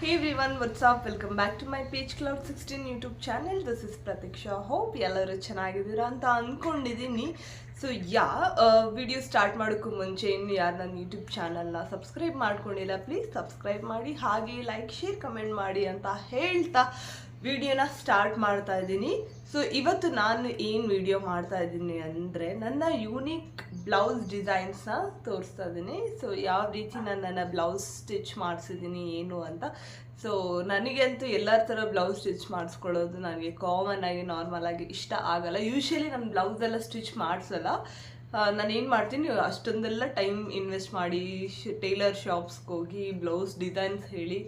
Hey everyone, what's up? Welcome back to my Page Cloud 16 YouTube channel. This is Pratiksha. Hope ಎಲ್ಲರೂ ಚೆನ್ನಾಗಿದ್ದೀರಾ ಅಂತ ಅಂದ್ಕೊಂಡಿದ್ದೀನಿ. So video start ಮಾಡೋಕ್ಕೂ ಮುಂಚೆ ಇನ್ನು ಯಾರು ನನ್ನ ಯೂಟ್ಯೂಬ್ ಚಾನಲ್ನ ಸಬ್ಸ್ಕ್ರೈಬ್ ಮಾಡ್ಕೊಂಡಿಲ್ಲ ಪ್ಲೀಸ್ ಸಬ್ಸ್ಕ್ರೈಬ್ ಮಾಡಿ, ಹಾಗೆ ಲೈಕ್ ಶೇರ್ ಕಮೆಂಟ್ ಮಾಡಿ ಅಂತ ಹೇಳ್ತಾ ವಿಡಿಯೋನ ಸ್ಟಾರ್ಟ್ ಮಾಡ್ತಾ ಇದ್ದೀನಿ. ಸೊ ಇವತ್ತು ನಾನು ಏನು ವಿಡಿಯೋ ಮಾಡ್ತಾ ಇದ್ದೀನಿ ಅಂದರೆ ನನ್ನ ಯೂನಿಕ್ ಬ್ಲೌಸ್ ಡಿಸೈನ್ಸ್ನ ತೋರಿಸ್ತಾ ಇದ್ದೀನಿ. ಸೊ ಯಾವ ರೀತಿ ನಾನು ನನ್ನ ಬ್ಲೌಸ್ ಸ್ಟಿಚ್ ಮಾಡಿಸಿದ್ದೀನಿ ಏನು ಅಂತ. ಸೊ ನನಗಂತೂ ಎಲ್ಲರ ಥರ ಬ್ಲೌಸ್ ಸ್ಟಿಚ್ ಮಾಡಿಸ್ಕೊಳ್ಳೋದು ನನಗೆ ಕಾಮನ್ ಆಗಿ ನಾರ್ಮಲ್ ಆಗಿ ಇಷ್ಟ ಆಗಲ್ಲ. ಯೂಶ್ವಲಿ ನಾನು ಬ್ಲೌಸ್ ಎಲ್ಲ ಸ್ಟಿಚ್ ಮಾಡಿಸಲ್ಲ. ನಾನು ಏನು ಮಾಡ್ತೀನಿ, ಅಷ್ಟೊಂದೆಲ್ಲ ಟೈಮ್ ಇನ್ವೆಸ್ಟ್ ಮಾಡಿ ಟೈಲರ್ ಶಾಪ್ಸ್ಗೆ ಹೋಗಿ ಬ್ಲೌಸ್ ಡಿಸೈನ್ಸ್ ಹೇಳಿ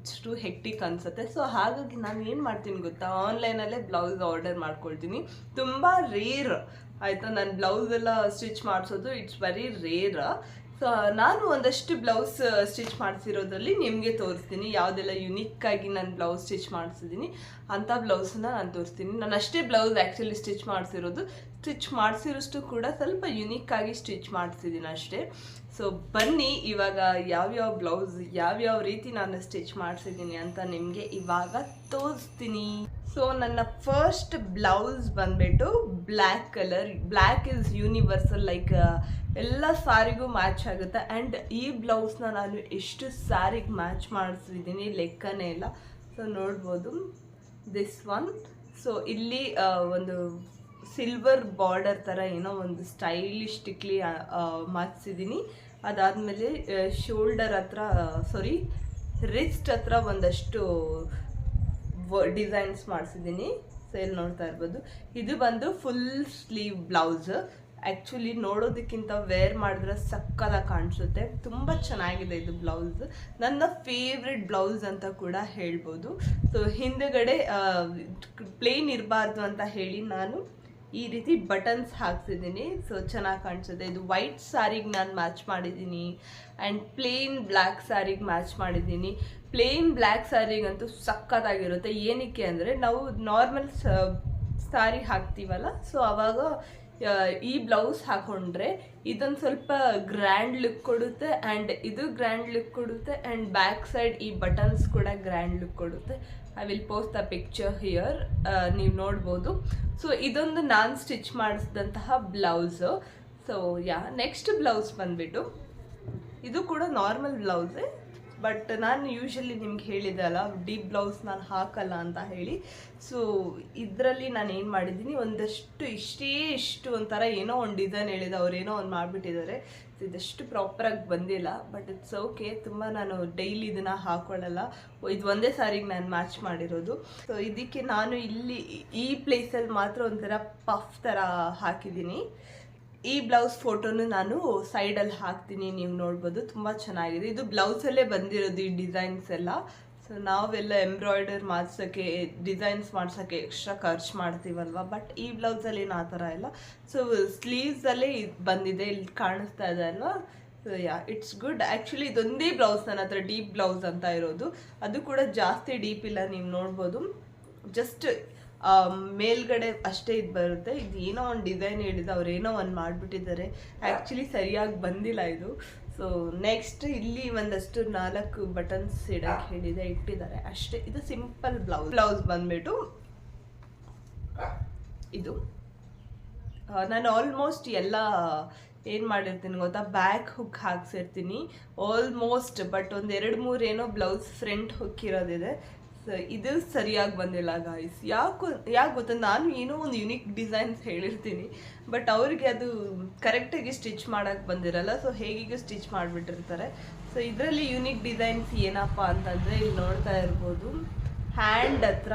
ಇಷ್ಟು ಹೆಕ್ಟಿಕ್ ಅನಿಸುತ್ತೆ. ಸೊ ಹಾಗಾಗಿ ನಾನು ಏನು ಮಾಡ್ತೀನಿ ಗೊತ್ತಾ, ಆನ್ಲೈನಲ್ಲೇ ಬ್ಲೌಸ್ ಆರ್ಡರ್ ಮಾಡ್ಕೊಳ್ತೀನಿ. ತುಂಬ ರೇರ್ ಆಯಿತಾ, ನಾನು ಬ್ಲೌಸ್ ಎಲ್ಲ ಸ್ಟಿಚ್ ಮಾಡಿಸೋದು ಇಟ್ಸ್ ವೆರಿ ರೇರ್. ಸೊ ನಾನು ಒಂದಷ್ಟು ಬ್ಲೌಸ್ ಸ್ಟಿಚ್ ಮಾಡಿಸಿರೋದ್ರಲ್ಲಿ ನಿಮಗೆ ತೋರಿಸ್ತೀನಿ. ಯಾವುದೆಲ್ಲ ಯುನಿಕ್ಕಾಗಿ ನಾನು ಬ್ಲೌಸ್ ಸ್ಟಿಚ್ ಮಾಡಿಸಿದ್ದೀನಿ ಅಂಥ ಬ್ಲೌಸನ್ನ ನಾನು ತೋರಿಸ್ತೀನಿ. ನಾನು ಅಷ್ಟೇ ಬ್ಲೌಸ್ ಆ್ಯಕ್ಚುಲಿ ಸ್ಟಿಚ್ ಮಾಡಿಸಿರೋಷ್ಟು ಕೂಡ ಸ್ವಲ್ಪ ಯುನಿಕ್ಕಾಗಿ ಸ್ಟಿಚ್ ಮಾಡಿಸಿದ್ದೀನಿ ಅಷ್ಟೇ. ಸೊ ಬನ್ನಿ ಇವಾಗ ಯಾವ್ಯಾವ ಬ್ಲೌಸ್ ಯಾವ್ಯಾವ ರೀತಿ ನಾನು ಸ್ಟಿಚ್ ಮಾಡಿಸಿದ್ದೀನಿ ಅಂತ ನಿಮಗೆ ಇವಾಗ ತೋರಿಸ್ತೀನಿ. ಸೊ ನನ್ನ ಫಸ್ಟ್ ಬ್ಲೌಸ್ ಬಂದ್ಬಿಟ್ಟು black colour. Black is universal, like ಎಲ್ಲ ಸ್ಯಾರಿಗೂ ಮ್ಯಾಚ್ ಆಗುತ್ತೆ. ಆ್ಯಂಡ್ ಈ ಬ್ಲೌಸ್ನ ನಾನು ಎಷ್ಟು ಸ್ಯಾರಿಗೆ ಮ್ಯಾಚ್ ಮಾಡಿಸಿದ್ದೀನಿ ಲೆಕ್ಕನೇ ಇಲ್ಲ. ಸೊ ನೋಡ್ಬೋದು ದಿಸ್ ಒನ್. ಸೊ ಇಲ್ಲಿ ಒಂದು ಸಿಲ್ವರ್ ಬಾರ್ಡರ್ ಥರ ಏನೋ ಒಂದು ಸ್ಟೈಲಿಶ್ ಟಿಕ್ಲಿ ಮಾಡಿಸಿದ್ದೀನಿ. ಅದಾದಮೇಲೆ ಶೋಲ್ಡರ್ ಹತ್ರ ರಿಸ್ಟ್ ಹತ್ರ ಒಂದಷ್ಟು ಡಿಸೈನ್ಸ್ ಮಾಡಿಸಿದ್ದೀನಿ. ಸೊ ಇಲ್ಲಿ ನೋಡ್ತಾ ಇರ್ಬೋದು, ಇದು ಬಂದು ಫುಲ್ ಸ್ಲೀವ್ ಬ್ಲೌಸ್. ಆ್ಯಕ್ಚುಲಿ ನೋಡೋದಕ್ಕಿಂತ ವೇರ್ ಮಾಡಿದ್ರೆ ಸಕ್ಕತ್ತಾಗಿ ಕಾಣಿಸುತ್ತೆ. ತುಂಬ ಚೆನ್ನಾಗಿದೆ ಇದು ಬ್ಲೌಸ್, ನನ್ನ ಫೇವ್ರೆಟ್ ಬ್ಲೌಸ್ ಅಂತ ಕೂಡ ಹೇಳ್ಬೋದು. ಸೊ ಹಿಂದೆಗಡೆ ಪ್ಲೇನ್ ಇರಬಾರ್ದು ಅಂತ ಹೇಳಿ ನಾನು ಈ ರೀತಿ ಬಟನ್ಸ್ ಹಾಕ್ಸಿದ್ದೀನಿ. ಸೊ ಚೆನ್ನಾಗಿ ಕಾಣಿಸುತ್ತೆ. ಇದು ವೈಟ್ ಸ್ಯಾರಿಗೆ ನಾನು ಮ್ಯಾಚ್ ಮಾಡಿದ್ದೀನಿ ಆ್ಯಂಡ್ ಪ್ಲೇನ್ ಬ್ಲ್ಯಾಕ್ ಸ್ಯಾರಿಗೆ ಮ್ಯಾಚ್ ಮಾಡಿದ್ದೀನಿ. ಪ್ಲೇನ್ ಬ್ಲ್ಯಾಕ್ ಸ್ಯಾರಿಗಂತೂ ಸಕ್ಕತ್ತಾಗಿರುತ್ತೆ. ಏನಕ್ಕೆ ಅಂದರೆ ನಾವು ನಾರ್ಮಲ್ ಸ್ಯಾರಿ ಹಾಕ್ತೀವಲ್ಲ, ಸೊ ಆವಾಗ ಈ ಬ್ಲೌಸ್ ಹಾಕೊಂಡ್ರೆ ಇದೊಂದು ಸ್ವಲ್ಪ ಗ್ರ್ಯಾಂಡ್ ಲುಕ್ ಕೊಡುತ್ತೆ ಆ್ಯಂಡ್ ಇದು ಗ್ರ್ಯಾಂಡ್ ಲುಕ್ ಕೊಡುತ್ತೆ ಆ್ಯಂಡ್ ಬ್ಯಾಕ್ ಸೈಡ್ ಈ ಬಟನ್ಸ್ ಕೂಡ ಗ್ರ್ಯಾಂಡ್ ಲುಕ್ ಕೊಡುತ್ತೆ. I will post the picture here, ನೀವು ನೋಡ್ಬೋದು. ಸೊ ಇದೊಂದು ನಾನು ಸ್ಟಿಚ್ ಮಾಡಿಸಿದಂತಹ ಬ್ಲೌಸು. ಸೊ ನೆಕ್ಸ್ಟ್ ಬ್ಲೌಸ್ ಬಂದುಬಿಟ್ಟು ಇದು ಕೂಡ ನಾರ್ಮಲ್ ಬ್ಲೌಸೇ, ಬಟ್ ನಾನು ಯೂಶ್ವಲಿ ನಿಮ್ಗೆ ಹೇಳಿದೆ ಅಲ್ಲ, ಡೀಪ್ ಬ್ಲೌಸ್ ನಾನು ಹಾಕಲ್ಲ ಅಂತ ಹೇಳಿ. ಸೊ ಇದರಲ್ಲಿ ನಾನು ಏನು ಮಾಡಿದ್ದೀನಿ, ಒಂದಷ್ಟು ಇಷ್ಟು ಒಂಥರ ಏನೋ ಒಂದು ಡಿಸೈನ್ ಹೇಳಿದೆ, ಅವ್ರೇನೋ ಒಂದು ಮಾಡಿಬಿಟ್ಟಿದ್ದಾರೆ. ಇದಷ್ಟು ಪ್ರಾಪರಾಗಿ ಬಂದಿಲ್ಲ, ಬಟ್ ಇಟ್ಸ್ ಓಕೆ. ತುಂಬ ನಾನು ಡೈಲಿ ಇದನ್ನು ಹಾಕ್ಕೊಳ್ಳಲ್ಲ, ಇದು ಒಂದೇ ಸಾರಿಗೆ ನಾನು ಮ್ಯಾಚ್ ಮಾಡಿರೋದು. ಸೊ ಇದಕ್ಕೆ ನಾನು ಇಲ್ಲಿ ಈ ಪ್ಲೇಸಲ್ಲಿ ಮಾತ್ರ ಒಂಥರ ಪಫ್ ಥರ ಹಾಕಿದ್ದೀನಿ. ಈ ಬ್ಲೌಸ್ ಫೋಟೋನು ನಾನು ಸೈಡಲ್ಲಿ ಹಾಕ್ತೀನಿ, ನೀವು ನೋಡ್ಬೋದು. ತುಂಬ ಚೆನ್ನಾಗಿದೆ. ಇದು ಬ್ಲೌಸಲ್ಲೇ ಬಂದಿರೋದು ಈ ಡಿಸೈನ್ಸ್ ಎಲ್ಲ. ಸೊ ನಾವೆಲ್ಲ ಎಂಬ್ರಾಯ್ಡರ್ ಮಾಡಿಸೋಕ್ಕೆ, ಡಿಸೈನ್ಸ್ ಮಾಡ್ಸೋಕ್ಕೆ ಎಕ್ಸ್ಟ್ರಾ ಖರ್ಚು ಮಾಡ್ತೀವಲ್ವ, ಬಟ್ ಈ ಬ್ಲೌಸಲ್ಲಿ ಏನು ಆ ಥರ ಇಲ್ಲ. ಸೊ ಸ್ಲೀವ್ಸಲ್ಲೇ ಇದು ಬಂದಿದೆ, ಇಲ್ಲಿ ಕಾಣಿಸ್ತಾ ಇದೆ ಅಲ್ವಾ. So it's good. ಆ್ಯಕ್ಚುಲಿ ಇದೊಂದೇ ಬ್ಲೌಸ್ ನನ್ನ ಹತ್ರ ಡೀಪ್ ಬ್ಲೌಸ್ ಅಂತ ಇರೋದು, ಅದು ಕೂಡ ಜಾಸ್ತಿ ಡೀಪ್ ಇಲ್ಲ, ನೀವು ನೋಡ್ಬೋದು. ಜಸ್ಟ್ ಮೇಲ್ಗಡೆ ಅಷ್ಟೇ ಇದು ಬರುತ್ತೆ. ಇದು ಏನೋ ಒಂದು ಡಿಸೈನ್ ಹೇಳಿದೆ, ಅವ್ರೇನೋ ಒಂದು ಮಾಡಿಬಿಟ್ಟಿದ್ದಾರೆ, ಆ್ಯಕ್ಚುಲಿ ಸರಿಯಾಗಿ ಬಂದಿಲ್ಲ ಇದು. ಸೊ ನೆಕ್ಸ್ಟ್ ಇಲ್ಲಿ ಒಂದಷ್ಟು 4 ಬಟನ್ಸ್ ಇಡಕ್ಕೆ ಹೇಳಿದೆ, ಇಟ್ಟಿದ್ದಾರೆ ಅಷ್ಟೇ. ಇದು ಸಿಂಪಲ್ ಬ್ಲೌಸ್ ಬಂದ್ಬಿಟ್ಟು ಇದು ನಾನು ಆಲ್ಮೋಸ್ಟ್ ಎಲ್ಲ ಏನು ಮಾಡಿರ್ತೀನಿ ಗೊತ್ತಾ, ಬ್ಯಾಕ್ ಹುಕ್ ಹಾಕ್ಸಿರ್ತೀನಿ ಆಲ್ಮೋಸ್ಟ್. ಬಟ್ ಒಂದು 2-3 ಏನೋ ಬ್ಲೌಸ್ ಫ್ರಂಟ್ ಹುಕ್ ಇರೋದಿದೆ. ಸೊ ಇದು ಸರಿಯಾಗಿ ಬಂದಿಲ್ಲ ಗಾಯ್ಸ್. ಯಾಕೆ ಗೊತ್ತಾ, ನಾನು ಏನೋ ಒಂದು ಯುನಿಕ್ ಡಿಸೈನ್ಸ್ ಹೇಳಿರ್ತೀನಿ, ಬಟ್ ಅವ್ರಿಗೆ ಅದು ಕರೆಕ್ಟಾಗಿ ಸ್ಟಿಚ್ ಮಾಡೋಕ್ಕೆ ಬಂದಿರಲ್ಲ. ಸೊ ಹೇಗಿಗೂ ಸ್ಟಿಚ್ ಮಾಡಿಬಿಟ್ಟಿರ್ತಾರೆ. ಸೊ ಇದರಲ್ಲಿ ಯುನಿಕ್ ಡಿಸೈನ್ಸ್ ಏನಪ್ಪ ಅಂತಂದರೆ, ಇಲ್ಲಿ ನೋಡ್ತಾ ಇರ್ಬೋದು ಹ್ಯಾಂಡ್ ಹತ್ರ,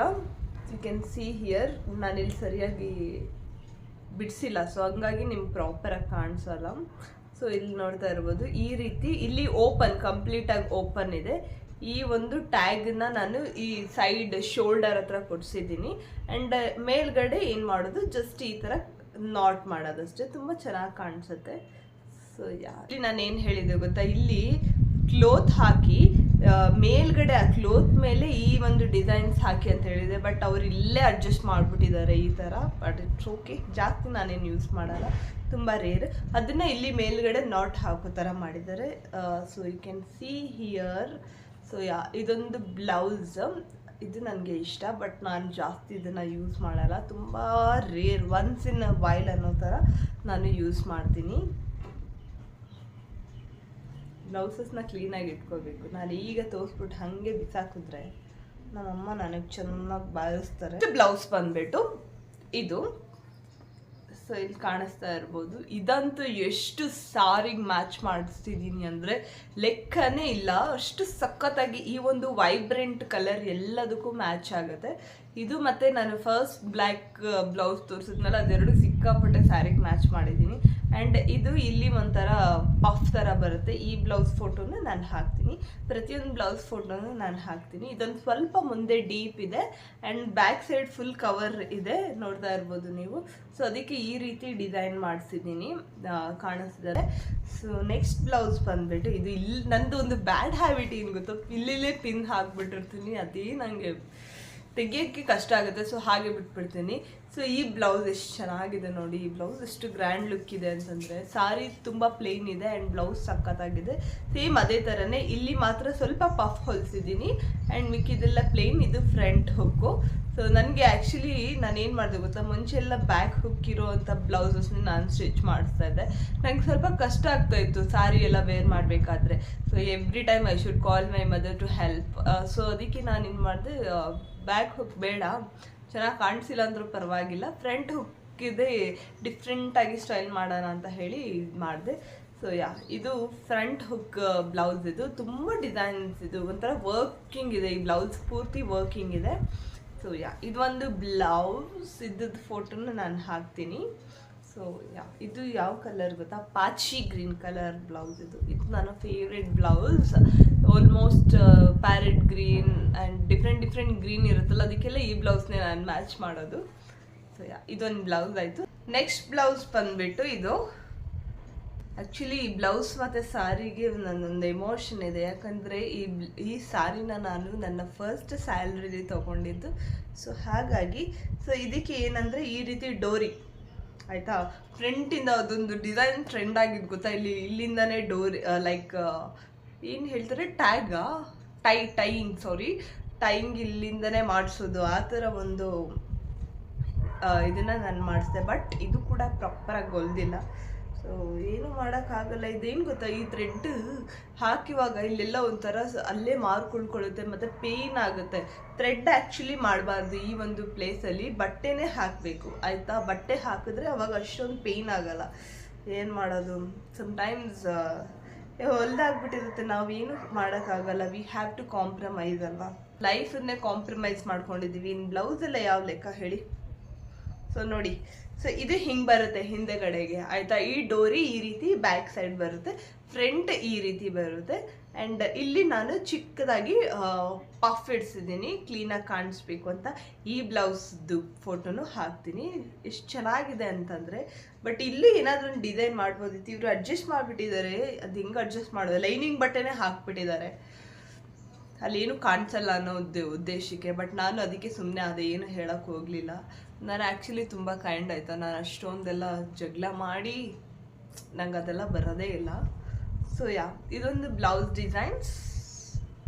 ಯು ಕ್ಯಾನ್ ಸಿ ಹಿಯರ್, ನಾನಿಲ್ಲಿ ಸರಿಯಾಗಿ ಬಿಡಿಸಿಲ್ಲ, ಸೊ ಹಂಗಾಗಿ ನಿಮ್ಗೆ ಪ್ರಾಪರಾಗಿ ಕಾಣಿಸಲ್ಲ. ಸೊ ಇಲ್ಲಿ ನೋಡ್ತಾ ಇರ್ಬೋದು ಈ ರೀತಿ, ಇಲ್ಲಿ ಓಪನ್ ಕಂಪ್ಲೀಟಾಗಿ ಓಪನ್ ಇದೆ. ಈ ಒಂದು ಟ್ಯಾಗನ್ನ ನಾನು ಈ ಸೈಡ್ ಶೋಲ್ಡರ್ ಹತ್ರ ಕೊಡಿಸಿದ್ದೀನಿ ಆ್ಯಂಡ್ ಮೇಲ್ಗಡೆ ಏನು ಮಾಡೋದು, ಜಸ್ಟ್ ಈ ಥರ ನಾಟ್ ಮಾಡೋದಷ್ಟೇ. ತುಂಬ ಚೆನ್ನಾಗಿ ಕಾಣಿಸುತ್ತೆ. ಸೊ ಇಲ್ಲಿ ನಾನು ಏನು ಹೇಳಿದೆ ಗೊತ್ತಾ, ಇಲ್ಲಿ ಕ್ಲೋತ್ ಹಾಕಿ ಮೇಲ್ಗಡೆ ಆ ಕ್ಲೋತ್ ಮೇಲೆ ಈ ಒಂದು ಡಿಸೈನ್ಸ್ ಹಾಕಿ ಅಂತ ಹೇಳಿದೆ, ಬಟ್ ಅವ್ರು ಇಲ್ಲೇ ಅಡ್ಜಸ್ಟ್ ಮಾಡಿಬಿಟ್ಟಿದ್ದಾರೆ ಈ ಥರ. ಬಟ್ ಇಟ್ಸ್ ಓಕೆ, ಜಾಸ್ತಿ ನಾನೇನು ಯೂಸ್ ಮಾಡಲ್ಲ, ತುಂಬ ರೇರ್. ಅದನ್ನು ಇಲ್ಲಿ ಮೇಲ್ಗಡೆ ನಾಟ್ ಹಾಕೋ ಥರ ಮಾಡಿದ್ದಾರೆ. So you can see here. So so ಇದೊಂದು ಬ್ಲೌಸ್, ಇದು ನನಗೆ ಇಷ್ಟ, ಬಟ್ ನಾನು ಜಾಸ್ತಿ ಇದನ್ನು ಯೂಸ್ ಮಾಡಲ್ಲ, ತುಂಬ ರೇರ್, ಒನ್ಸ್ ಇನ್ ವೈಲ್ ಅನ್ನೋ ಥರ ನಾನು ಯೂಸ್ ಮಾಡ್ತೀನಿ. ಬ್ಲೌಸಸ್ನ ಕ್ಲೀನಾಗಿ ಇಟ್ಕೋಬೇಕು. ನಾನು ಈಗ ತೋರಿಸ್ಬಿಟ್ಟು ಹಾಗೆ ಬಿಸಾಕಿದ್ರೆ ನಮ್ಮಮ್ಮ ನನಗೆ ಚೆನ್ನಾಗಿ ಬಾರಿಸ್ತಾರೆ. ಬ್ಲೌಸ್ ಬಂದ್ಬಿಟ್ಟು ಇದು, ಸೊ ಇಲ್ಲಿ ಕಾಣಿಸ್ತಾ ಇರ್ಬೋದು. ಇದಂತೂ ಎಷ್ಟು ಸಾರಿಗೆ ಮ್ಯಾಚ್ ಮಾಡಿಸ್ತಿದ್ದೀನಿ ಅಂದರೆ ಲೆಕ್ಕನೇ ಇಲ್ಲ, ಅಷ್ಟು ಸಖತ್ತಾಗಿ ಈ ಒಂದು ವೈಬ್ರೆಂಟ್ ಕಲರ್ ಎಲ್ಲದಕ್ಕೂ ಮ್ಯಾಚ್ ಆಗುತ್ತೆ. ಇದು ಮತ್ತು ನಾನು ಫಸ್ಟ್ ಬ್ಲ್ಯಾಕ್ ಬ್ಲೌಸ್ ತೋರಿಸಿದ್ನಲ್ಲ, ಅದೆರಡು ಸಿಕ್ಕಾಪಟ್ಟೆ ಸ್ಯಾರಿಗೆ ಮ್ಯಾಚ್ ಮಾಡಿದ್ದೀನಿ. ಆ್ಯಂಡ್ ಇದು ಇಲ್ಲಿ ಒಂಥರ ಪಫ್ ಥರ ಬರುತ್ತೆ. ಈ ಬ್ಲೌಸ್ ಫೋಟೋನ ನಾನು ಹಾಕ್ತೀನಿ, ಪ್ರತಿಯೊಂದು ಬ್ಲೌಸ್ ಫೋಟೋನು ನಾನು ಹಾಕ್ತೀನಿ. ಇದೊಂದು ಸ್ವಲ್ಪ ಮುಂದೆ ಡೀಪ್ ಇದೆ and back side full cover ಇದೆ, ನೋಡ್ತಾ ಇರ್ಬೋದು ನೀವು. ಸೊ ಅದಕ್ಕೆ ಈ ರೀತಿ ಡಿಸೈನ್ ಮಾಡಿಸಿದ್ದೀನಿ, ಕಾಣಿಸ್ತಿದ್ದಾರೆ. ಸೊ ನೆಕ್ಸ್ಟ್ ಬ್ಲೌಸ್ ಬಂದುಬಿಟ್ಟು ಇದು, ಇಲ್ಲಿ ನಂದು ಒಂದು ಬ್ಯಾಡ್ ಹ್ಯಾಬಿಟ್ ಏನು ಗೊತ್ತೋ, ಇಲ್ಲೇ ಪಿನ್ ಹಾಕ್ಬಿಟ್ಟಿರ್ತೀನಿ, ಅದೇ ನನಗೆ ತೆಗಿಯೋಕ್ಕೆ ಕಷ್ಟ ಆಗುತ್ತೆ, ಸೊ ಹಾಗೆ ಬಿಟ್ಬಿಡ್ತೀನಿ. ಸೊ ಈ ಬ್ಲೌಸ್ ಎಷ್ಟು ಚೆನ್ನಾಗಿದೆ ನೋಡಿ, ಈ ಬ್ಲೌಸ್ ಎಷ್ಟು ಗ್ರ್ಯಾಂಡ್ ಲುಕ್ ಇದೆ ಅಂತಂದರೆ. ಸಾರಿ ತುಂಬ ಪ್ಲೇನ್ ಇದೆ ಆ್ಯಂಡ್ ಬ್ಲೌಸ್ ಸಖತ್ತಾಗಿದೆ. ಸೇಮ್ ಅದೇ ಥರನೇ ಇಲ್ಲಿ ಮಾತ್ರ ಸ್ವಲ್ಪ ಪಫ್ ಹೊಲಿಸಿದ್ದೀನಿ ಆ್ಯಂಡ್ ಮಿಕ್ಕಿದೆಲ್ಲ ಪ್ಲೇನ್. ಇದು ಫ್ರಂಟ್ ಹುಕ್ಕು. ಸೊ ನನಗೆ ಆ್ಯಕ್ಚುಲಿ ನಾನೇನು ಮಾಡಿದೆ ಗೊತ್ತಾ, ಮುಂಚೆ ಎಲ್ಲ ಬ್ಯಾಕ್ ಹುಕ್ ಇರೋ ಅಂಥ ಬ್ಲೌಸಸ್ನ ನಾನು ಸ್ಟಿಚ್ ಮಾಡಿಸ್ತಾ ಇದ್ದೆ. ನನಗೆ ಸ್ವಲ್ಪ ಕಷ್ಟ ಆಗ್ತಾಯಿತ್ತು ಸಾರಿ ಎಲ್ಲ ವೇರ್ ಮಾಡಬೇಕಾದ್ರೆ. So every time I should call my mother to help. So ಅದಕ್ಕೆ ನಾನು ಏನು ಮಾಡಿದೆ, ಬ್ಯಾಕ್ ಹುಕ್ ಬೇಡ, ಚೆನ್ನಾಗಿ ಕಾಣಿಸಿಲ್ಲ ಅಂದರೂ ಪರವಾಗಿಲ್ಲ, ಫ್ರಂಟ್ ಹುಕ್ಕಿದೆ, ಡಿಫ್ರೆಂಟಾಗಿ ಸ್ಟೈಲ್ ಮಾಡೋಣ ಅಂತ ಹೇಳಿ ಇದು ಮಾಡಿದೆ. ಸೊ ಇದು ಫ್ರಂಟ್ ಹುಕ್ ಬ್ಲೌಸ್. ಇದು ತುಂಬ ಡಿಸೈನ್ಸ್, ಇದು ಒಂಥರ ವರ್ಕಿಂಗ್ ಇದೆ, ಈ ಬ್ಲೌಸ್ ಪೂರ್ತಿ ವರ್ಕಿಂಗ್ ಇದೆ. ಸೊ ಇದು ಒಂದು ಬ್ಲೌಸ್, ಇದ್ದದ್ದು ಫೋಟೋನ ನಾನು ಹಾಕ್ತೀನಿ. ಸೊ ಇದು ಯಾವ ಕಲರ್ ಗೊತ್ತಾ, ಪಾಚಿ ಗ್ರೀನ್ ಕಲರ್ ಬ್ಲೌಸ್. ಇದು ನನ್ನ favourite blouse. Almost parrot green and different green ಇರುತ್ತಲ್ಲ, ಅದಕ್ಕೆಲ್ಲ ಈ ಬ್ಲೌಸ್ನೇ ನಾನು ಮ್ಯಾಚ್ ಮಾಡೋದು. ಸೊ ಇದೊಂದು ಬ್ಲೌಸ್ ಆಯಿತು. ನೆಕ್ಸ್ಟ್ ಬ್ಲೌಸ್ ಬಂದುಬಿಟ್ಟು ಇದು, ಆ್ಯಕ್ಚುಲಿ ಈ ಬ್ಲೌಸ್ ಮತ್ತು ಸಾರಿಗೆ ನನ್ನೊಂದು ಎಮೋಷನ್ ಇದೆ. ಯಾಕಂದರೆ ಈ ಸಾರಿನ ನಾನು ನನ್ನ ಫಸ್ಟ್ ಸ್ಯಾಲ್ರಿಲಿ ತೊಗೊಂಡಿದ್ದು. ಸೊ ಹಾಗಾಗಿ ಇದಕ್ಕೆ ಏನಂದರೆ ಈ ರೀತಿ ಡೋರಿ ಆಯಿತಾ, ಫ್ರಂಟಿಂದ ಅದೊಂದು ಡಿಸೈನ್ ಟ್ರೆಂಡ್ ಆಗಿದ್ದು ಗೊತ್ತಾ, ಇಲ್ಲಿಂದನೇ ಡೋರಿ ಲೈಕ್ ಏನು ಹೇಳ್ತಾರೆ, ಟೈಯಿಂಗ್ ಇಲ್ಲಿಂದನೇ ಮಾಡಿಸೋದು, ಆ ಥರ ಒಂದು ಇದನ್ನು ನಾನು ಮಾಡಿಸಿದೆ. ಬಟ್ ಇದು ಕೂಡ ಪ್ರಾಪರಾಗಿ ಹೊಲ್ದಿಲ್ಲ. ಸೊ ಏನೂ ಮಾಡೋಕ್ಕಾಗಲ್ಲ. ಇದೇನು ಗೊತ್ತಾ, ಈ ಥ್ರೆಡ್ ಹಾಕಿವಾಗ ಇಲ್ಲೆಲ್ಲ ಒಂಥರ ಅಲ್ಲೇ ಮಾರ್ಕ್ ಉಳ್ಕೊಳ್ಳುತ್ತೆ ಮತ್ತು ಪೇಯ್ನ್ ಆಗುತ್ತೆ. ಥ್ರೆಡ್ ಆ್ಯಕ್ಚುಲಿ ಮಾಡಬಾರ್ದು ಈ ಒಂದು ಪ್ಲೇಸಲ್ಲಿ, ಬಟ್ಟೆನೇ ಹಾಕಬೇಕು ಆಯಿತಾ. ಬಟ್ಟೆ ಹಾಕಿದ್ರೆ ಅವಾಗ ಅಷ್ಟೊಂದು ಪೇಯ್ನ್ ಆಗಲ್ಲ. ಏನು ಮಾಡೋದು, ಸಮ್ಟೈಮ್ಸ್ ಹೊಲ್ದಾಗ್ಬಿಟ್ಟಿರುತ್ತೆ, ನಾವೇನು ಮಾಡೋಕ್ಕಾಗಲ್ಲ. ವಿ ಹ್ಯಾವ್ ಟು ಕಾಂಪ್ರಮೈಸ್ ಅಲ್ವಾ, ಲೈಫನ್ನೇ ಕಾಂಪ್ರಮೈಸ್ ಮಾಡ್ಕೊಂಡಿದ್ದೀವಿ. ಇನ್ನು ಬ್ಲೌಸೆಲ್ಲ ಯಾವ ಲೆಕ್ಕ ಹೇಳಿ. ಸೊ ನೋಡಿ, ಸೊ ಇದು ಹಿಂಗೆ ಬರುತ್ತೆ ಹಿಂದೆಗಡೆಗೆ ಆಯಿತಾ. ಈ ಡೋರಿ ಈ ರೀತಿ ಬ್ಯಾಕ್ ಸೈಡ್ ಬರುತ್ತೆ, ಫ್ರಂಟ್ ಈ ರೀತಿ ಬರುತ್ತೆ. ಆ್ಯಂಡ್ ಇಲ್ಲಿ ನಾನು ಚಿಕ್ಕದಾಗಿ ಪಫ್ ಇಡ್ಸಿದ್ದೀನಿ ಕ್ಲೀನಾಗಿ ಕಾಣಿಸ್ಬೇಕು ಅಂತ. ಈ ಬ್ಲೌಸ್ದು ಫೋಟೋನು ಹಾಕ್ತೀನಿ. ಎಷ್ಟು ಚೆನ್ನಾಗಿದೆ ಅಂತಂದರೆ. ಬಟ್ ಇಲ್ಲಿ ಏನಾದರೂ ಒಂದು ಡಿಸೈನ್ ಮಾಡ್ಬೋದಿತ್ತು, ಇವರು ಅಡ್ಜಸ್ಟ್ ಮಾಡಿಬಿಟ್ಟಿದ್ದಾರೆ. ಅದು ಹೆಂಗೆ ಅಡ್ಜಸ್ಟ್ ಮಾಡೋದು, ಲೈನಿಂಗ್ ಬಟ್ಟೆನೇ ಹಾಕ್ಬಿಟ್ಟಿದ್ದಾರೆ, ಅಲ್ಲೇನು ಕಾಣಿಸಲ್ಲ ಅನ್ನೋ ಉದ್ದೇಶಕ್ಕೆ. ಬಟ್ ನಾನು ಅದಕ್ಕೆ ಸುಮ್ಮನೆ ಅದೇನು ಹೇಳೋಕ್ಕೆ ಹೋಗಲಿಲ್ಲ. ನಾನು ಆ್ಯಕ್ಚುಲಿ ತುಂಬ ಕೈಂಡ್ ಆಯಿತಾ, ನಾನು ಅಷ್ಟೊಂದೆಲ್ಲ ಜಗಳ ಮಾಡಿ ನಂಗೆ ಅದೆಲ್ಲ ಬರೋದೇ ಇಲ್ಲ. ಸೊ ಇದೊಂದು ಬ್ಲೌಸ್ ಡಿಸೈನ್ಸ್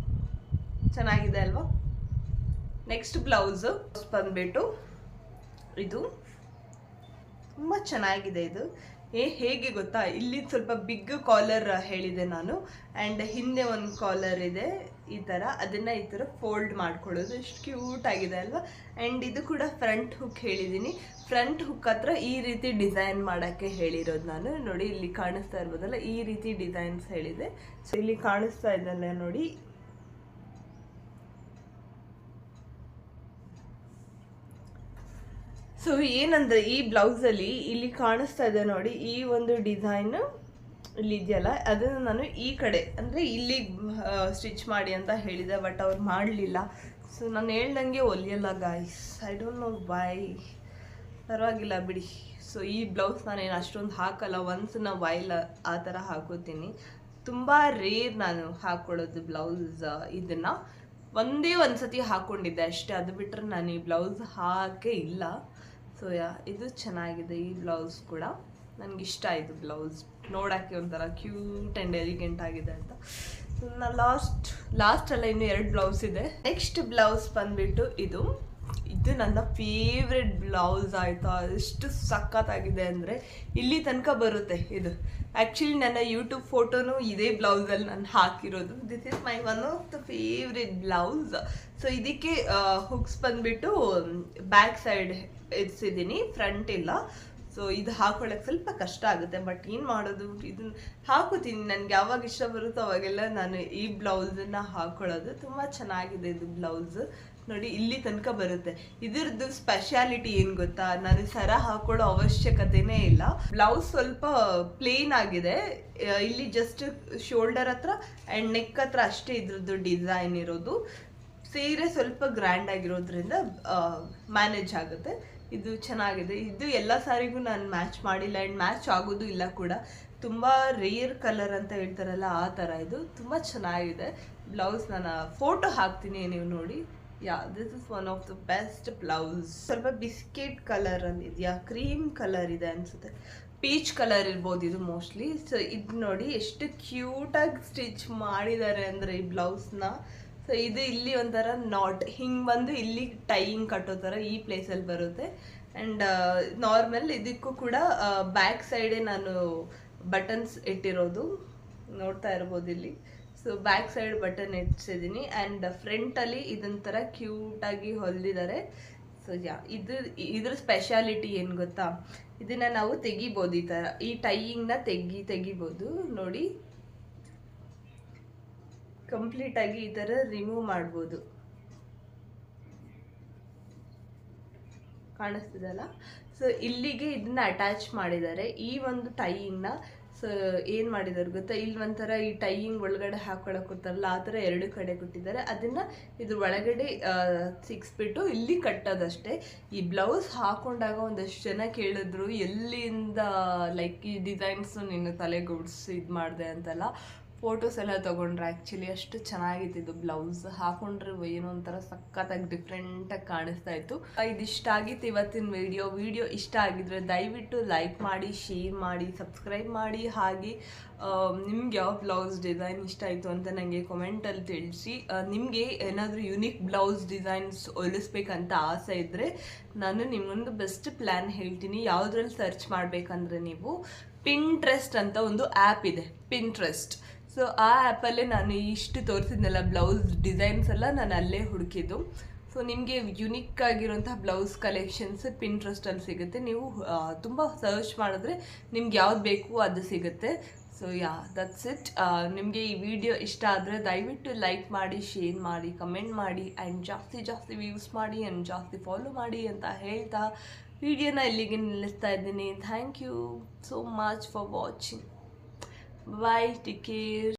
ಚೆನ್ನಾಗಿದೆ ಅಲ್ವಾ. ನೆಕ್ಸ್ಟ್ ಬ್ಲೌಸು ಬಂದುಬಿಟ್ಟು ಇದು ತುಂಬ ಚೆನ್ನಾಗಿದೆ. ಇದು ಹೇಗೆ ಗೊತ್ತಾ, ಇಲ್ಲಿ ಸ್ವಲ್ಪ ಬಿಗ್ ಕಾಲರ್ ಹೇಳಿದೆ ನಾನು, ಆ್ಯಂಡ್ ಹಿಂದೆ ಒಂದು ಕಾಲರ್ ಇದೆ ಈ ಥರ, ಅದನ್ನು ಈ ಥರ ಫೋಲ್ಡ್ ಮಾಡ್ಕೊಳ್ಳೋದು. ಎಷ್ಟು ಕ್ಯೂಟ್ ಆಗಿದೆ ಅಲ್ವಾ. ಆ್ಯಂಡ್ ಇದು ಕೂಡ ಫ್ರಂಟ್ ಹುಕ್ ಹೇಳಿದ್ದೀನಿ. ಫ್ರಂಟ್ ಹುಕ್ ಹತ್ರ ಈ ರೀತಿ ಡಿಸೈನ್ ಮಾಡೋಕ್ಕೆ ಹೇಳಿರೋದು ನಾನು. ನೋಡಿ ಇಲ್ಲಿ ಕಾಣಿಸ್ತಾ ಇರ್ಬೋದಲ್ಲ, ಈ ರೀತಿ ಡಿಸೈನ್ಸ್ ಹೇಳಿದೆ. ಸೊ ಇಲ್ಲಿ ಕಾಣಿಸ್ತಾ ಇದ್ದಲ್ಲ ನೋಡಿ, ಸೊ ಏನಂದರೆ ಈ ಬ್ಲೌಸಲ್ಲಿ ಇಲ್ಲಿ ಕಾಣಿಸ್ತಾ ಇದೆ ನೋಡಿ, ಈ ಒಂದು ಡಿಸೈನು ಇಲ್ಲಿ ಇದೆಯಲ್ಲ, ಅದನ್ನು ನಾನು ಈ ಕಡೆ ಅಂದರೆ ಇಲ್ಲಿ ಸ್ಟಿಚ್ ಮಾಡಿ ಅಂತ ಹೇಳಿದೆ. ಬಟ್ ಅವ್ರು ಮಾಡಲಿಲ್ಲ. ಸೊ ನಾನು ಹೇಳ್ದಂಗೆ ಹೊಲಿಯಲ್ಲ guys, I don't know why. ಪರವಾಗಿಲ್ಲ ಬಿಡಿ. ಸೊ ಈ ಬ್ಲೌಸ್ ನಾನೇನು ಅಷ್ಟೊಂದು ಹಾಕಲ್ಲ, ಒನ್ಸ್ ಇನ್ ಅ ವೈಲ್ ಆ ಥರ ಹಾಕೋತೀನಿ. ತುಂಬ ರೇರ್ ನಾನು ಹಾಕ್ಕೊಳ್ಳೋದು ಬ್ಲೌಸ್. ಇದನ್ನು ಒಂದೇ ಒಂದು ಸತಿ ಹಾಕ್ಕೊಂಡಿದ್ದೆ ಅಷ್ಟೇ, ಅದು ಬಿಟ್ಟರೆ ನಾನು ಈ ಬ್ಲೌಸ್ ಹಾಕೇ ಇಲ್ಲ. ಸೊ ಇದು ಚೆನ್ನಾಗಿದೆ ಈ ಬ್ಲೌಸ್ ಕೂಡ, ನನಗಿಷ್ಟ ಆಯಿತು ಬ್ಲೌಸ್. ನೋಡೋಕ್ಕೆ ಒಂಥರ ಕ್ಯೂಟ್ ಆ್ಯಂಡ್ ಎಲಿಗೆಂಟ್ ಆಗಿದೆ ಅಂತ. ಲಾಸ್ಟ್ ಅಲ್ಲ, ಇನ್ನು 2 ಬ್ಲೌಸ್ ಇದೆ. ನೆಕ್ಸ್ಟ್ ಬ್ಲೌಸ್ ಬಂದ್ಬಿಟ್ಟು ಇದು ನನ್ನ ಫೇವ್ರೆಟ್ ಬ್ಲೌಸ್ ಆಯಿತಾ. ಎಷ್ಟು ಸಖತ್ತಾಗಿದೆ ಅಂದರೆ ಇಲ್ಲಿ ತನಕ ಬರುತ್ತೆ ಇದು. ಆ್ಯಕ್ಚುಲಿ ನನ್ನ ಯೂಟ್ಯೂಬ್ ಫೋಟೋನು ಇದೇ ಬ್ಲೌಸಲ್ಲಿ ನಾನು ಹಾಕಿರೋದು. This is my one of the favourite blouse. So ಇದಕ್ಕೆ ಹುಕ್ಸ್ ಬಂದ್ಬಿಟ್ಟು ಬ್ಯಾಕ್ ಸೈಡ್ ಇರಿಸಿದ್ದೀನಿ, ಫ್ರಂಟ್ ಇಲ್ಲ. ಸೊ ಇದು ಹಾಕೊಳ್ಳೋಕೆ ಸ್ವಲ್ಪ ಕಷ್ಟ ಆಗುತ್ತೆ, ಬಟ್ ಏನು ಮಾಡೋದು, ಇದನ್ನ ಹಾಕೋತೀನಿ. ನನಗೆ ಯಾವಾಗ ಇಷ್ಟ ಬರುತ್ತೋ ಅವಾಗೆಲ್ಲ ನಾನು ಈ ಬ್ಲೌಸನ್ನು ಹಾಕೊಳ್ಳೋದು. ತುಂಬ ಚೆನ್ನಾಗಿದೆ ಇದು ಬ್ಲೌಸ್. ನೋಡಿ ಇಲ್ಲಿ ತನಕ ಬರುತ್ತೆ. ಇದ್ರದ್ದು ಸ್ಪೆಷಾಲಿಟಿ ಏನು ಗೊತ್ತಾ, ನಾನು ಸರ ಹಾಕೊಳ್ಳೋ ಅವಶ್ಯಕತೆನೇ ಇಲ್ಲ. ಬ್ಲೌಸ್ ಸ್ವಲ್ಪ ಪ್ಲೇನ್ ಆಗಿದೆ, ಇಲ್ಲಿ ಜಸ್ಟ್ ಶೋಲ್ಡರ್ ಹತ್ರ ಆ್ಯಂಡ್ ನೆಕ್ ಹತ್ರ ಅಷ್ಟೇ ಇದ್ರದ್ದು ಡಿಸೈನ್ ಇರೋದು. ಸೀರೆ ಸ್ವಲ್ಪ ಗ್ರ್ಯಾಂಡ್ ಆಗಿರೋದ್ರಿಂದ ಮ್ಯಾನೇಜ್ ಆಗುತ್ತೆ. ಇದು ಚೆನ್ನಾಗಿದೆ. ಇದು ಎಲ್ಲ ಸಾರಿಗೂ ನಾನು ಮ್ಯಾಚ್ ಮಾಡಿಲ್ಲ ಆ್ಯಂಡ್ ಮ್ಯಾಚ್ ಆಗೋದು ಇಲ್ಲ ಕೂಡ. ತುಂಬ ರೇರ್ ಕಲರ್ ಅಂತ ಹೇಳ್ತಾರಲ್ಲ ಆ ಥರ ಇದು. ತುಂಬ ಚೆನ್ನಾಗಿದೆ ಬ್ಲೌಸ್. ನಾನು ಫೋಟೋ ಹಾಕ್ತೀನಿ, ನೀವು ನೋಡಿ. This is one of the best blouse. ಸ್ವಲ್ಪ ಬಿಸ್ಕೆಟ್ ಕಲರ್ ಇದೆಯಾ, ಕ್ರೀಮ್ ಕಲರ್ ಇದೆ ಅನಿಸುತ್ತೆ, ಪೀಚ್ ಕಲರ್ ಇರ್ಬೋದು ಇದು ಮೋಸ್ಟ್ಲಿ. ಸೊ ಇದು ನೋಡಿ ಎಷ್ಟು ಕ್ಯೂಟಾಗಿ ಸ್ಟಿಚ್ ಮಾಡಿದ್ದಾರೆ ಅಂದರೆ ಈ ಬ್ಲೌಸ್ನ. ಸೊ ಇದು ಇಲ್ಲಿ ಒಂಥರ ನಾಟ್ ಹಿಂಗೆ ಬಂದು ಇಲ್ಲಿ ಟೈಯಿಂಗ್ ಕಟ್ಟೋ ಥರ ಈ ಪ್ಲೇಸಲ್ಲಿ ಬರುತ್ತೆ. ಆ್ಯಂಡ್ ನಾರ್ಮಲ್ ಇದಕ್ಕೂ ಕೂಡ ಬ್ಯಾಕ್ ಸೈಡೇ ನಾನು ಬಟನ್ಸ್ ಇಟ್ಟಿರೋದು, ನೋಡ್ತಾ ಇರ್ಬೋದು ಇಲ್ಲಿ. ಸೊ ಬ್ಯಾಕ್ ಸೈಡ್ ಬಟನ್ ಇಟ್ಟಿಸಿದ್ದೀನಿ ಆ್ಯಂಡ್ ಫ್ರಂಟಲ್ಲಿ ಇದೊಂಥರ ಕ್ಯೂಟಾಗಿ ಹೊಲಿದಿದ್ದಾರೆ. ಸೊ ಇದ್ರ ಸ್ಪೆಷಾಲಿಟಿ ಏನು ಗೊತ್ತಾ, ಇದನ್ನು ನಾವು ತೆಗಿಬೋದು. ಈ ಥರ ಈ ಟೈಯಿಂಗ್ನ ತೆಗಿಬೋದು ನೋಡಿ. ಕಂಪ್ಲೀಟಾಗಿ ಈ ಥರ ರಿಮೂವ್ ಮಾಡ್ಬೋದು, ಕಾಣಿಸ್ತಿದಲ್ಲ. ಸೊ ಇಲ್ಲಿಗೆ ಇದನ್ನ ಅಟ್ಯಾಚ್ ಮಾಡಿದ್ದಾರೆ ಈ ಒಂದು ಟೈಯಿಂಗ್ನ. ಸೊ ಏನು ಮಾಡಿದ್ದಾರೆ ಗೊತ್ತಾ, ಇಲ್ಲಿ ಒಂಥರ ಈ ಟೈಯಿಂಗ್ ಒಳಗಡೆ ಹಾಕೊಳಕ್ಕೆ ಕೊಡ್ತಾರಲ್ಲ ಆ ಥರ 2 ಕಡೆ ಕೊಟ್ಟಿದ್ದಾರೆ. ಅದನ್ನು ಇದ್ರ ಒಳಗಡೆ ಸಿಕ್ಸ್ಬಿಟ್ಟು ಇಲ್ಲಿ ಕಟ್ಟೋದಷ್ಟೇ. ಈ ಬ್ಲೌಸ್ ಹಾಕೊಂಡಾಗ ಒಂದಷ್ಟು ಜನ ಕೇಳಿದ್ರು ಎಲ್ಲಿಂದ ಲೈಕ್ ಈ ಡಿಸೈನ್ಸು ನಿನ್ನ ತಲೆಗೂಡ್ಸಿ ಇದು ಮಾಡಿದೆ ಅಂತೆಲ್ಲ. ಫೋಟೋಸ್ ಎಲ್ಲ ತೊಗೊಂಡ್ರೆ ಆ್ಯಕ್ಚುಲಿ ಅಷ್ಟು ಚೆನ್ನಾಗಿತ್ತು ಇದು ಬ್ಲೌಸ್. ಹಾಕೊಂಡ್ರೆ ಏನೋ ಒಂಥರ ಸಖತ್ತಾಗಿ ಡಿಫ್ರೆಂಟಾಗಿ ಕಾಣಿಸ್ತಾ ಇತ್ತು. ಇದಿಷ್ಟ ಆಗಿತ್ತು ಇವತ್ತಿನ ವಿಡಿಯೋ ಇಷ್ಟ ಆಗಿದ್ರೆ ದಯವಿಟ್ಟು ಲೈಕ್ ಮಾಡಿ, ಶೇರ್ ಮಾಡಿ, ಸಬ್ಸ್ಕ್ರೈಬ್ ಮಾಡಿ. ಹಾಗೆ ನಿಮ್ಗೆ ಯಾವ ಬ್ಲೌಸ್ ಡಿಸೈನ್ ಇಷ್ಟ ಆಯಿತು ಅಂತ ನನಗೆ ಕಮೆಂಟಲ್ಲಿ ತಿಳಿಸಿ. ನಿಮಗೆ ಏನಾದರೂ ಯುನಿಕ್ ಬ್ಲೌಸ್ ಡಿಸೈನ್ಸ್ ಹೊಲಿಸ್ಬೇಕಂತ ಆಸೆ ಇದ್ದರೆ ನಾನು ನಿಮ್ಮೊಂದು ಬೆಸ್ಟ್ ಪ್ಲ್ಯಾನ್ ಹೇಳ್ತೀನಿ. ಯಾವುದ್ರಲ್ಲಿ ಸರ್ಚ್ ಮಾಡಬೇಕಂದ್ರೆ ನೀವು ಪಿಂಟ್ರೆಸ್ಟ್ ಅಂತ ಒಂದು ಆ್ಯಪ್ ಇದೆ, ಪಿಂಟ್ರೆಸ್ಟ್. ಸೊ ಆ ಆ್ಯಪಲ್ಲೇ ನಾನು ಇಷ್ಟು ತೋರಿಸಿದ್ನಲ್ಲ ಬ್ಲೌಸ್ ಡಿಸೈನ್ಸ್ ಎಲ್ಲ ನಾನು ಅಲ್ಲೇ ಹುಡುಕಿದ್ದು. ಸೊ ನಿಮಗೆ ಯುನಿಕ್ ಆಗಿರೋಂಥ ಬ್ಲೌಸ್ ಕಲೆಕ್ಷನ್ಸ್ ಪಿಂಟ್ರೆಸ್ಟಲ್ಲಿ ಸಿಗುತ್ತೆ. ನೀವು ತುಂಬ ಸರ್ಚ್ ಮಾಡಿದ್ರೆ ನಿಮ್ಗೆ ಯಾವ್ದು ಬೇಕು ಅದು ಸಿಗುತ್ತೆ. So that's it. ನಿಮಗೆ ಈ ವಿಡಿಯೋ ಇಷ್ಟ ಆದರೆ ದಯವಿಟ್ಟು ಲೈಕ್ ಮಾಡಿ, ಶೇರ್ ಮಾಡಿ, ಕಮೆಂಟ್ ಮಾಡಿ ಆ್ಯಂಡ್ ಜಾಸ್ತಿ ವ್ಯೂಸ್ ಮಾಡಿ ಆ್ಯಂಡ್ ಜಾಸ್ತಿ ಫಾಲೋ ಮಾಡಿ ಅಂತ ಹೇಳ್ತಾ ವಿಡಿಯೋನ ಇಲ್ಲಿಗೆ ನಿಲ್ಲಿಸ್ತಾ ಇದ್ದೀನಿ. Thank you so much for watching. Bye, take care.